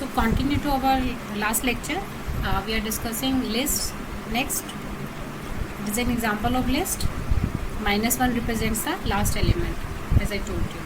So continue to our last lecture. We are discussing lists. Next, it is an example of list. -1 represents the last element, as I told you.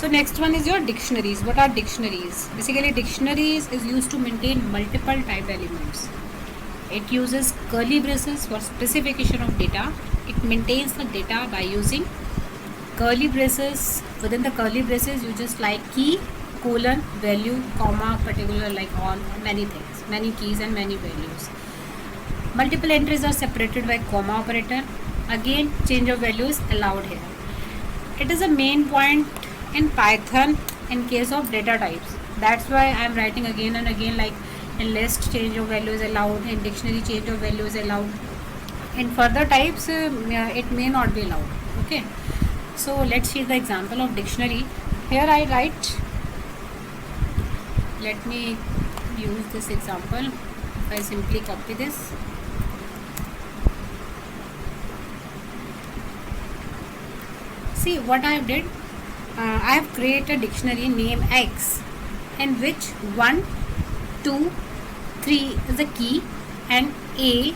So next one is your dictionaries. What are dictionaries? Basically, dictionaries is used to maintain multiple type elements. It uses curly braces for specification of data. It maintains the data by using curly braces. Within the curly braces, you just like key, colon, value, comma, particular, like all, many things, many keys and many values. Multiple entries are separated by comma operator. Again, change of value is allowed here. It is a main point in Python in case of data types. That's why I am writing again and again, like in list change of value is allowed, in dictionary change of value is allowed. In further types, it may not be allowed. Okay. So let's see the example of dictionary. Here I write, let me use this example. If I simply copy this, see what I have did. I have created a dictionary name X, in which 1, 2, 3 is the key and A,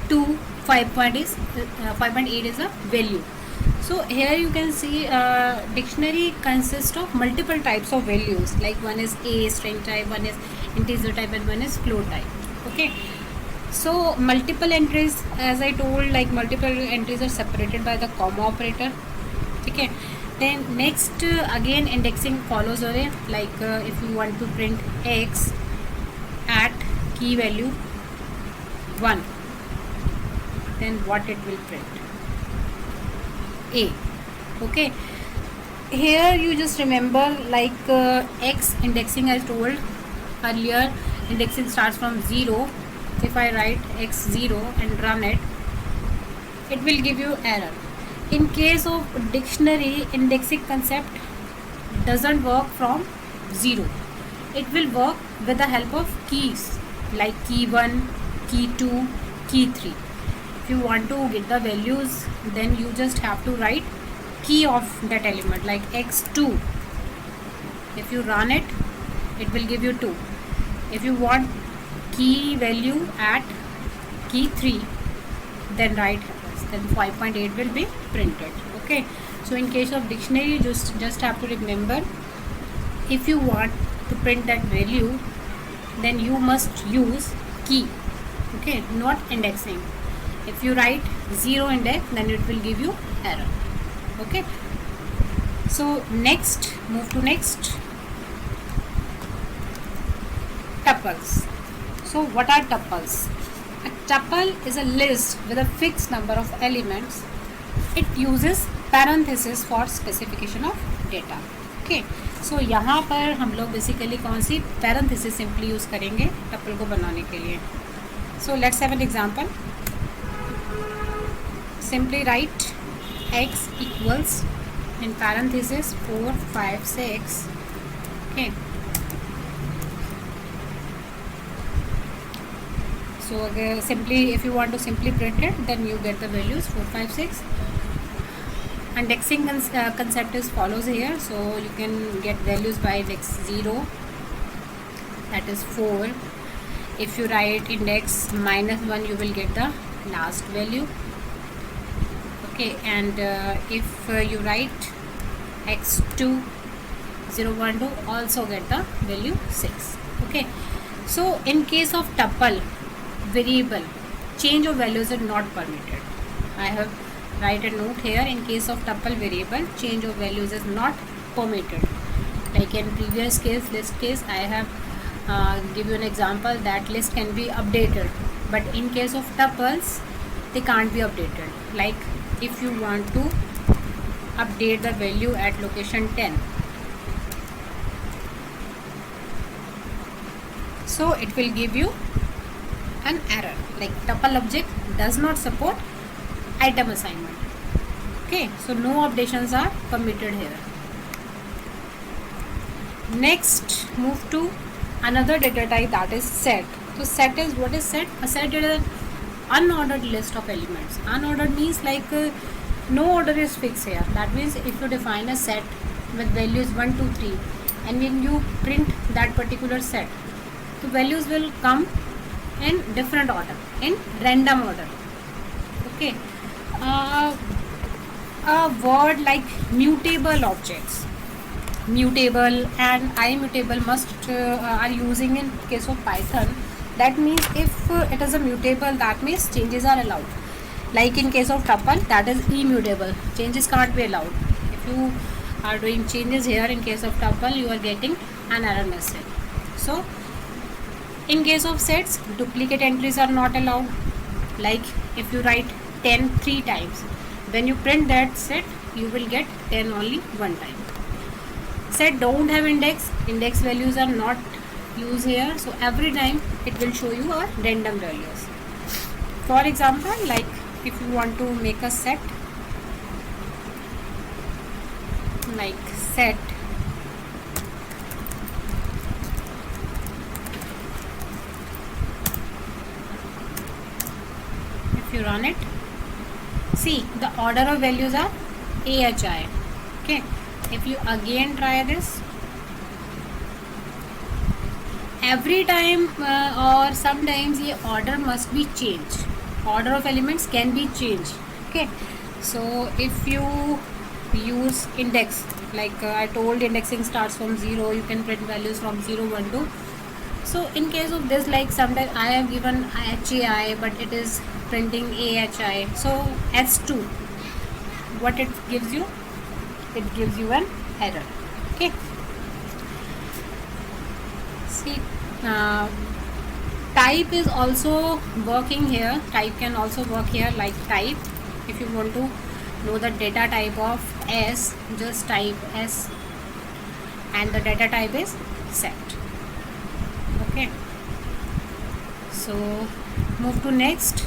2, 5.8 is a value. So here you can see dictionary consists of multiple types of values, like one is A string type, one is integer type and one is float type. Okay. So multiple entries, as I told, like multiple entries are separated by the comma operator. Okay. Then next again indexing follows array, like if you want to print X at key value 1, then what it will print? A. Okay. Here you just remember, like X indexing as told earlier, indexing starts from 0. If I write X0 and run it, it will give you error. In case of dictionary, indexing concept doesn't work from 0. It will work with the help of keys, like key 1, key 2, key 3. If you want to get the values, then you just have to write key of that element, like X2. If you run it, it will give you 2. If you want key value at key 3, then write, then 5.8 will be printed. Okay. So in case of dictionary, you just have to remember, if you want to print that value, then you must use key. Okay, not indexing. If you write 0 index, then it will give you error. Okay. So next, move to next, tuples. So what are tuples? A tuple is a list with a fixed number of elements. It uses parenthesis for specification of data. Okay. So यहाँ पर हम लोग basically कौन सी parenthesis simply use करेंगे tuple को बनाने के लिए. So let's have an example. Simply write X equals in parenthesis 4, 5, 6. Okay. So again, simply, if you want to simply print it, then you get the values 4, 5, 6. Indexing concept is follows here. So you can get values by index 0, that is 4. If you write index -1, you will get the last value. Okay, and if you write X2 012, also get the value 6. Okay. So in case of tuple variable, change of values are not permitted. I have write a note here, in case of tuple variable, change of values is not permitted. Like in previous case, list case, I have give you an example that list can be updated, but in case of tuples, they can't be updated. Like if you want to update the value at location 10, so it will give you an error, like tuple object does not support item assignment. Okay, so no updations are permitted here. Next, move to another data type, that is set. So set is, what is set? A set is an unordered list of elements. Unordered means like no order is fixed here. That means if you define a set with values 1, 2, 3 and when you print that particular set, the values will come in different order, in random order. Okay. A word like mutable objects, mutable and immutable must are using in case of Python. That means if it is a mutable, that means changes are allowed. Like in case of tuple, that is immutable, changes can't be allowed. If you are doing changes here in case of tuple, you are getting an error message. So in case of sets, duplicate entries are not allowed. Like if you write 10 3 times, when you print that set, you will get 10 only one time. Set don't have index, index values are not used here, so every time it will show you a random values. For example, like if you want to make a set, like set if you run it, see the order of values are AHI. Okay, if you again try this, every time or sometimes the order must be changed, order of elements can be changed. Okay, so if you use index, like I told, indexing starts from 0, you can print values from 0 1 2. So in case of this, like sometimes I have given HAI but it is printing AHI, so S2, what it gives you, it gives you an error. Okay, see type is also working here, type can also work here. Like type, if you want to know the data type of S, just type S and the data type is set. Okay, so move to next.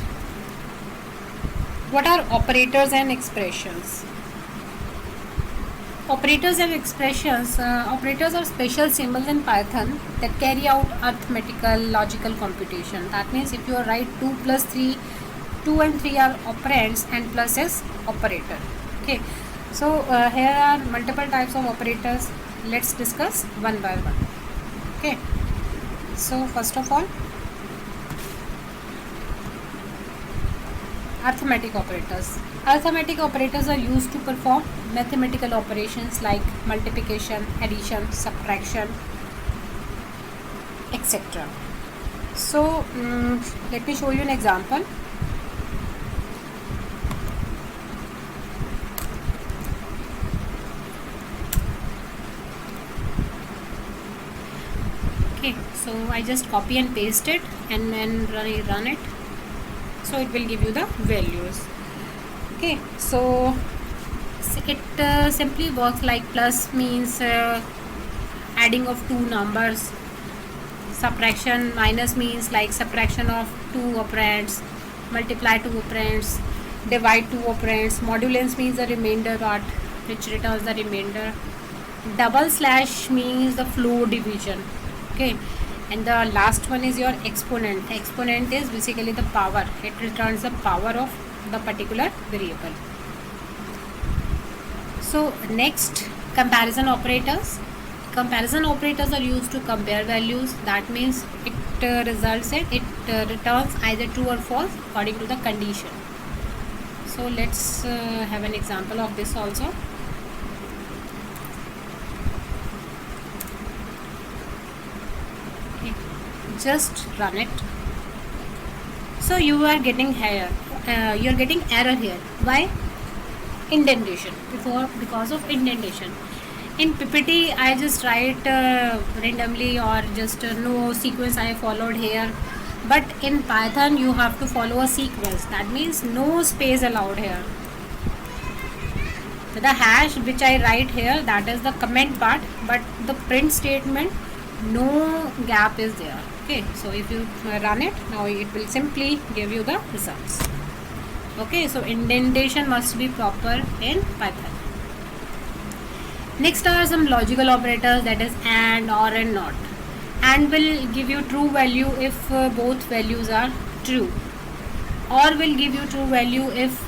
What are operators and expressions? Operators and expressions. Operators are special symbols in Python that carry out arithmetical logical computation. That means if you write 2 plus 3, 2 and 3 are operands and plus is operator. Okay, so here are multiple types of operators. Let's discuss one by one. Okay, so first of all, arithmetic operators. Arithmetic operators are used to perform mathematical operations like multiplication, addition, subtraction, etc. So let me show you an example. Okay, so I just copy and paste it and then run it, so it will give you the values. Okay, so it simply works like plus means adding of two numbers, subtraction, minus means like subtraction of two operands, multiply two operands, divide two operands, modulus means the remainder part which returns the remainder, double slash means the floor division. Okay, and the last one is your exponent. Exponent is basically the power, it returns the power of the particular variable. So next, comparison operators. Comparison operators are used to compare values. That means it returns either true or false according to the condition. So let's have an example of this also. Okay, just run it. So you are getting here, you are getting error here. Why? Indentation, because of indentation. In PPT I just write randomly or just no sequence I followed here, but in Python you have to follow a sequence. That means no space allowed here. The hash which I write here, that is the comment part, but the print statement, no gap is there. Okay, so if you run it now, it will simply give you the results. Okay, so indentation must be proper in Python. Next are some logical operators, that is AND, OR and NOT. AND will give you true value if both values are true. OR will give you true value if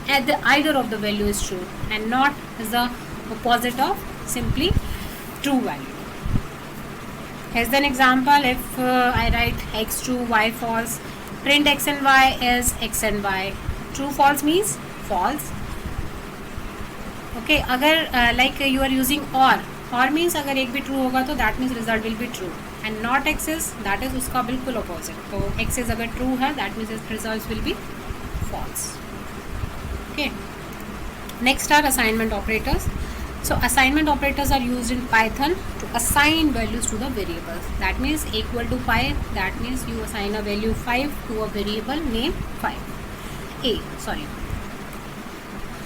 either of the value is true, and NOT is the opposite of simply true value. Here's an example. If I write x true, y false, print x and y is x and y. True false means false. Okay, अगर like you are using or means अगर एक भी true होगा तो that means result will be true, and not x is, that is उसका बिल्कुल opposite. तो x is अगर true है that means its results will be false. Okay, next are assignment operators. So assignment operators are used in Python to assign values to the variables. That means equal to 5, that means you assign a value 5 to a variable named 5 sorry.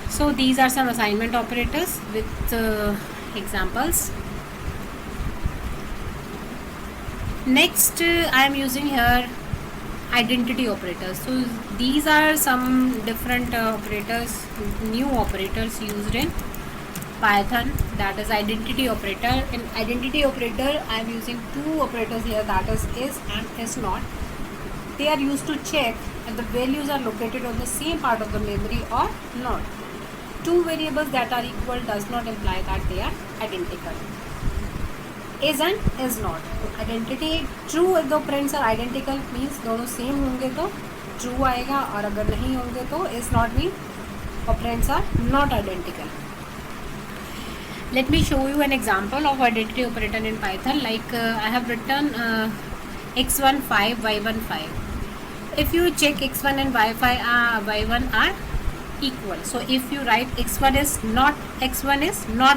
So these are some assignment operators with examples. Next I am using here identity operators. So these are some different operators, new operators used in Python, that is identity operator. In identity operator I am using two operators here, that is and is not. They are used to check if the values are located on the same part of the memory or not. Two variables that are equal does not imply that they are identical. Is and is not. Identity true, if the operands are identical means दोनों same होंगे तो true आएगा, और अगर नहीं होंगे तो is not mean operands are not identical. Let me show you an example of identity operator in Python. Like I have written x1 5, y1 5. If you check x1 and y1 are equal, so if you write x1 is not